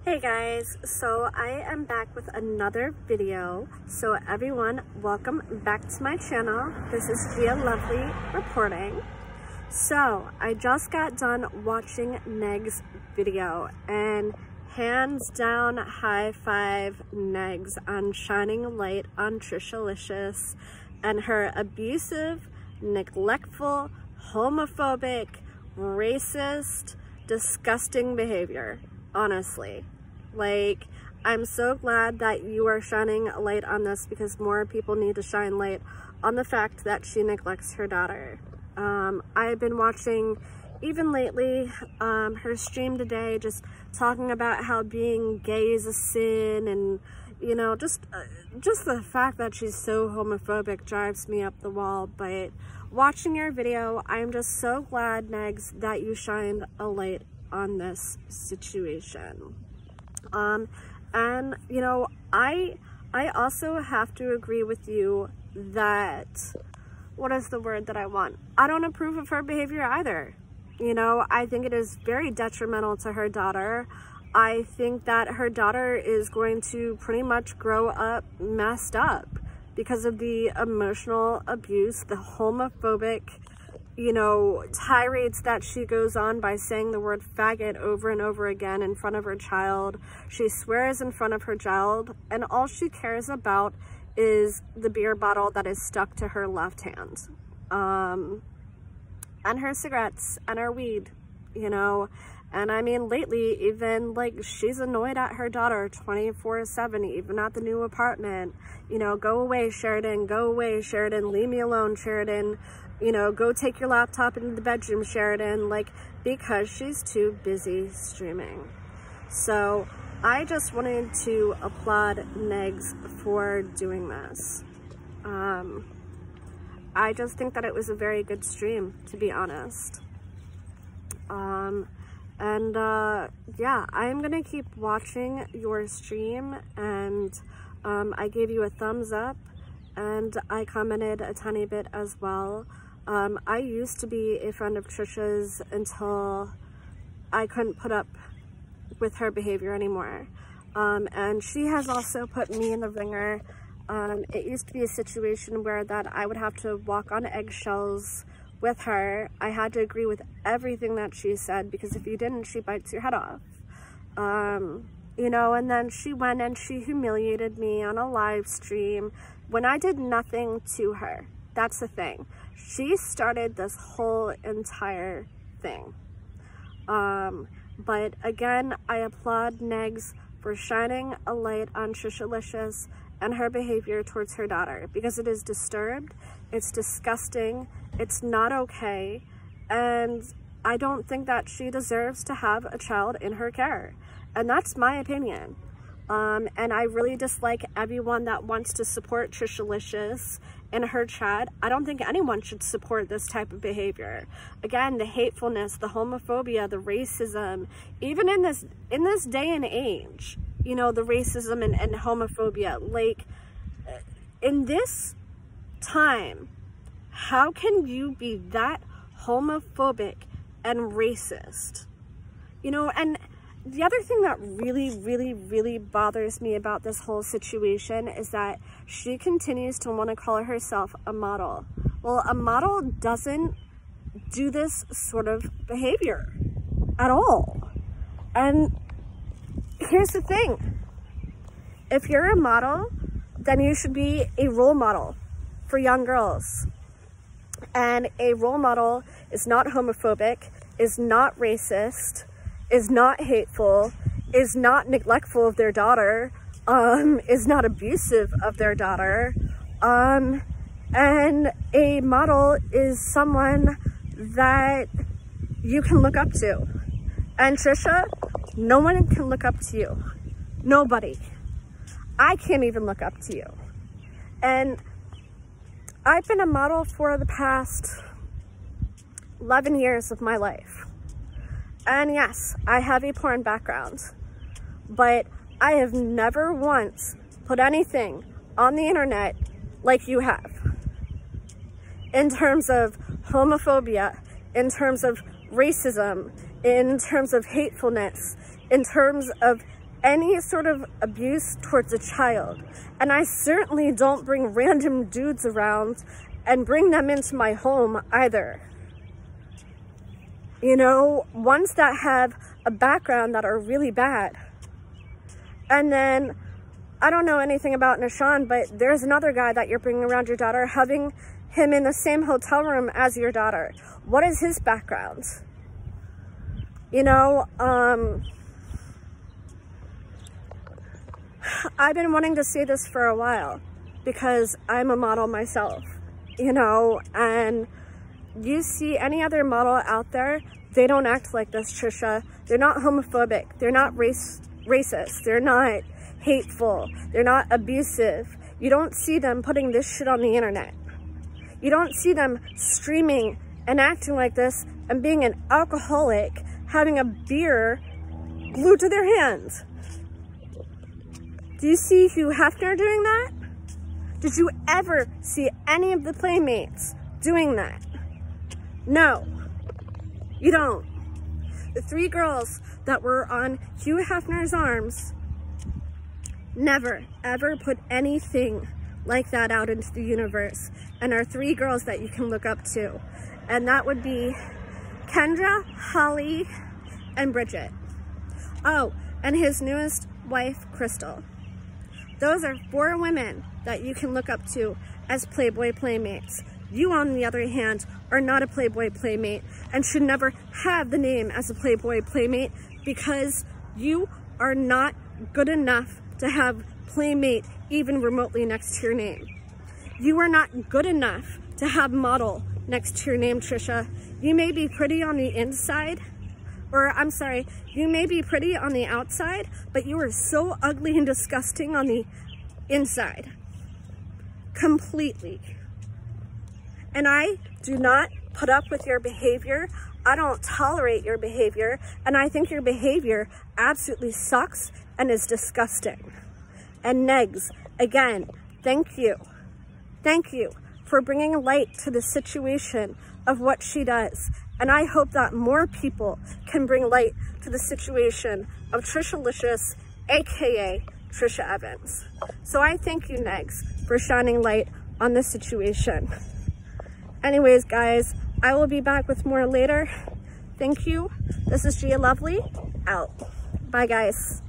Hey guys, so I am back with another video. So everyone, welcome back to my channel. This is Gia Lovely reporting. So I just got done watching Neg's video and hands down high five Negs on shining light on Tricialicious and her abusive, neglectful, homophobic, racist, disgusting behavior. Honestly, like, I'm so glad that you are shining a light on this because more people need to shine light on the fact that she neglects her daughter. I've been watching, even lately, her stream today, just talking about how being gay is a sin, and you know, just the fact that she's so homophobic drives me up the wall. But watching your video, I'm just so glad, Negs, that you shined a light on this situation. And you know, I also have to agree with you that, what is the word that I want? I don't approve of her behavior either. You know, I think it is very detrimental to her daughter. I think that her daughter is going to pretty much grow up messed up because of the emotional abuse, the homophobic, you know, tirades that she goes on by saying the word faggot over and over again in front of her child. She swears in front of her child, and all she cares about is the beer bottle that is stuck to her left hand. And her cigarettes and her weed, you know. And I mean, lately, even, like, she's annoyed at her daughter 24/7, even at the new apartment. You know, go away, Sheridan, go away, Sheridan, leave me alone, Sheridan. You know, go take your laptop into the bedroom, Sheridan, like, because she's too busy streaming. So I just wanted to applaud Negs for doing this. I just think that it was a very good stream, to be honest. Yeah, I'm gonna keep watching your stream, and I gave you a thumbs up, and I commented a tiny bit as well. I used to be a friend of Tricia's until I couldn't put up with her behavior anymore. And she has also put me in the ringer. It used to be a situation where that I would have to walk on eggshells with her. I had to agree with everything that she said, because if you didn't, she bites your head off. You know, and then she went and she humiliated me on a live stream when I did nothing to her. That's the thing. She started this whole entire thing. But again, I applaud Negs for shining a light on Tricialicious and her behavior towards her daughter, because it is disturbed, it's disgusting, it's not okay, and I don't think that she deserves to have a child in her care. And that's my opinion. And I really dislike everyone that wants to support Tricialicious in her chat. I don't think anyone should support this type of behavior. Again, the hatefulness, the homophobia, the racism, even in this day and age, you know, the racism and homophobia, like, in this time, how can you be that homophobic and racist? You know, and the other thing that really bothers me about this whole situation is that she continues to want to call herself a model. Well, a model doesn't do this sort of behavior at all. And here's the thing. If you're a model, then you should be a role model for young girls. And a role model is not homophobic, is not racist, is not hateful, is not neglectful of their daughter, is not abusive of their daughter, and a model is someone that you can look up to. And Tricia, no one can look up to you. Nobody. I can't even look up to you. And I've been a model for the past 11 years of my life. And yes, I have a porn background, but I have never once put anything on the internet like you have. In terms of homophobia, in terms of racism, in terms of hatefulness, in terms of any sort of abuse towards a child. And I certainly don't bring random dudes around and bring them into my home either. You know, ones that have a background that are really bad. And then, I don't know anything about Nishan, but there's another guy that you're bringing around your daughter, having him in the same hotel room as your daughter. What is his background? You know, I've been wanting to say this for a while because I'm a model myself, you know, and you see any other model out there, they don't act like this, Tricia. They're not homophobic. They're not racist. They're not hateful. They're not abusive. You don't see them putting this shit on the internet. You don't see them streaming and acting like this and being an alcoholic, having a beer glued to their hands. Do you see Hugh Hefner doing that? Did you ever see any of the Playmates doing that? No, you don't. The 3 girls that were on Hugh Hefner's arms never, ever put anything like that out into the universe, and are 3 girls that you can look up to. And that would be Kendra, Holly, and Bridget. Oh, and his newest wife, Crystal. Those are 4 women that you can look up to as Playboy Playmates. You, on the other hand, are not a Playboy Playmate and should never have the name as a Playboy Playmate because you are not good enough to have Playmate even remotely next to your name. You are not good enough to have model next to your name, Tricia. You may be pretty on the inside, or I'm sorry, you may be pretty on the outside, but you are so ugly and disgusting on the inside. Completely. And I do not put up with your behavior. I don't tolerate your behavior, and I think your behavior absolutely sucks and is disgusting. And Negs, again, thank you. Thank you for bringing light to the situation of what she does. And I hope that more people can bring light to the situation of Tricialicious, aka Tricia Evans. So I thank you, Negs, for shining light on this situation. Anyways, guys, I will be back with more later. Thank you. This is Gia Lovely, out. Bye, guys.